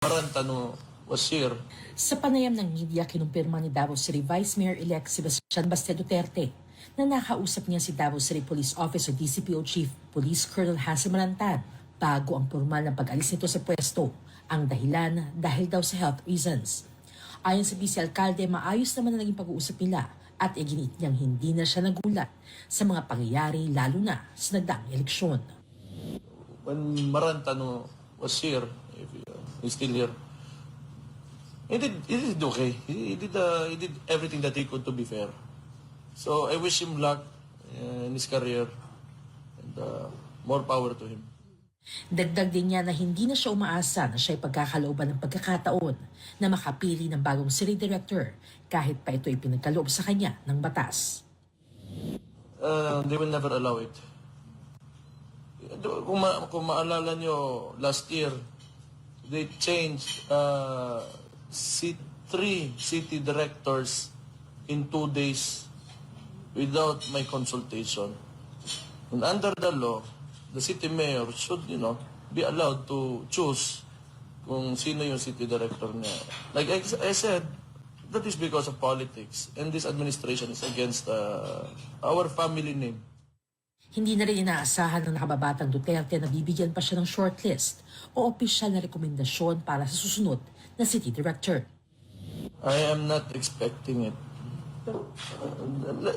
Marantano was here. Sa panayam ng media, kinumpirma ni Davao City Vice Mayor-elect Sebastian Baste Duterte na nakausap niya si Davao City Police Office o DCPO Chief Police Colonel Hazel Malantan bago ang formal na pag-alis nito sa pwesto. Ang dahilan dahil daw sa health reasons. Ayon sa Vice Alcalde, maayos naman na naging pag-uusap nila at iginit niyang hindi na siya nagulat sa mga pangyayari lalo na sa nagdaang eleksyon. When Marantano was here, if he's still here, he did okay. He did everything that he could to be fair. So I wish him luck in his career and more power to him. Dagdag din niya na hindi na siya umaasa na siya ay pagkakalooban ng pagkakataon na makapili ng bagong city director kahit pa ito ay pinagkaloob sa kanya ng batas. They will never allow it. Kung maalala nyo, last year, they changed three city directors in 2 days without my consultation. And under the law, the city mayor should, be allowed to choose kung sino yung city director niya. Like I said, that is because of politics. And this administration is against our family name. Hindi na rin inaasahan ng nakababatang Duterte na bibigyan pa siya ng shortlist o opisyal na rekomendasyon para sa susunod na city director. I am not expecting it.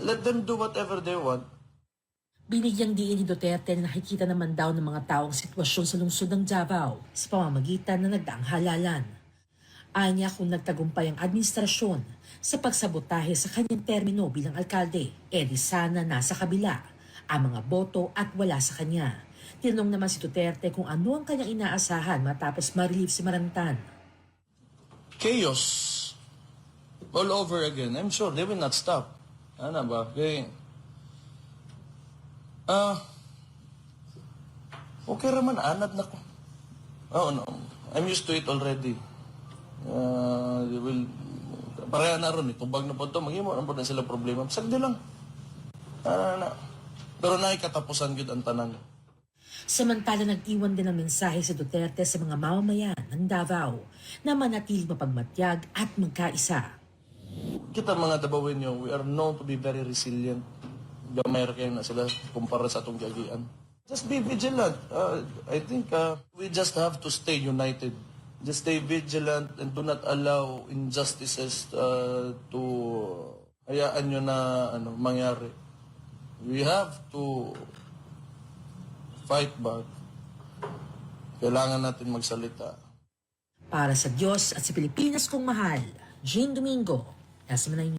Let them do whatever they want. Binigyang diin ni Duterte na nakikita naman daw ng mga taong sitwasyon sa lungsod ng Davao sa pamamagitan ng nagdaang halalan. Anya kung nagtagumpay ang administrasyon sa pagsabotahe sa kanyang termino bilang alkalde, edi sana nasa kabila ang mga boto at wala sa kanya. Tinanong naman si Duterte kung ano ang kanyang inaasahan matapos ma-relieve si Marantan. Chaos all over again. I'm sure they will not stop. Ano ba? Okay raman, anad na ko. Oh, no. I'm used to it already. They will, pareha na ron, itubag na po ito, maghimo na po na sila problema. Sagdi lang. Pero naikatapusan yun ang tanan. Samantala nag-iwan din ng mensahe si Duterte sa mga mamamayan ng Davao na manatiling mapagmatyag at magkaisa. Kita mga Davaoenyo, we are known to be very resilient. Gamay kayo na sila kumpara sa atong gagian. Just be vigilant. I think we just have to stay united. Just stay vigilant and do not allow injustices to hayaan nyo na mangyari. We have to fight back. Kailangan natin magsalita. Para sa Diyos at sa Pilipinas kong mahal, Jean Domingo, nasa Manay.